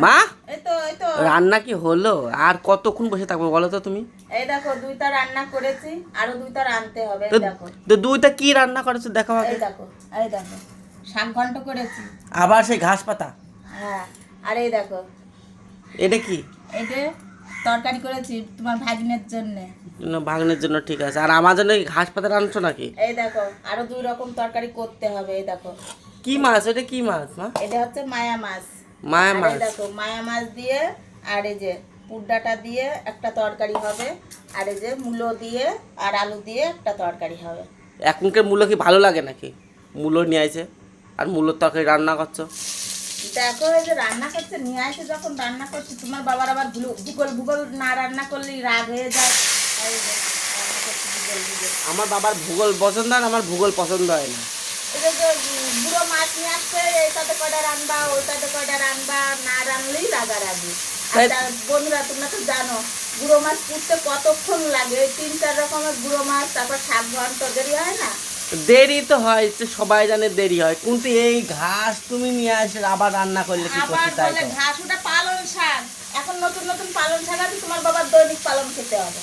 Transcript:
মা এই তো রান্না কি হলো? আর কতক্ষণ বসে থাকবো বলো তো তুমি? এই দেখো দুইটা রান্না করেছি, আরো দুইটা রাঁধতে হবে। তো এই দেখো তো দুইটা কি রান্না করেছো দেখো আগে। এই দেখো শাক ঘন্ট করেছি। আবার সেই ঘাস পাতা? হ্যাঁ, আর এই দেখো এটা কি? এই যে তরকারি করেছি তোমার ভাগিনের জন্য। ভাগনের জন্য ঠিক আছে, আর আমার জন্য কি ঘাস পাতা রান্নছো নাকি? এই দেখো আরো দুই রকম তরকারি করতে হবে। এই দেখো কি মাছ? এটা কি মাছ মা? এটা হচ্ছে মায়া মাছ। মায়া আর এই মাছ? দেখো মায়া মাছ দিয়ে, আর এই যে পুডাটা দিয়ে একটা তরকারি হবে, আর এই যে মূলো দিয়ে আর আলু দিয়ে একটা তরকারি হবে। এখনকার মূলো কি ভালো লাগে নাকি? মূলো নিয়ে আইছে আর মূলোর তরকারি রান্না করছো। দেখো এই যে রান্না করছে, নিয়ে আসে যখন রান্না করছে, তোমার বাবার আবার ভূগোল ভূগোল না রান্না করলেই রাগ হয়ে যায়। আর এই যে রান্না করছে ভূগোল ভূগোল। আমার বাবার ভূগোল পছন্দ হয় না, আমার ভূগোল পছন্দ হয় না। এই যে বুড়ো মাছ নিয়ে আসছে, এইটাতে কয়টা রান্না ওইটাতে কয়টা রান্না, না রান্নলেই রাগারাগি। আর বন্ধুরা তোমরা তো জানো বুড়ো মাছ পুষতে কতক্ষণ লাগে, 3-4 রকমের বুড়ো মাছ, তারপর শাক ঘন্ট দেরি হয় না? দেরি তো হয়, সবাই জানে দেরি হয়, কিন্তু এই ঘাস তুমি নিয়ে আসে আবার রান্না করলে কি আবার করতে তাই বলে তো? ঘাস, ওটা পালং শাক। এখন নতুন নতুন পালং শাক আছে, তোমার বাবার দৈনিক পালং খেতে হবে।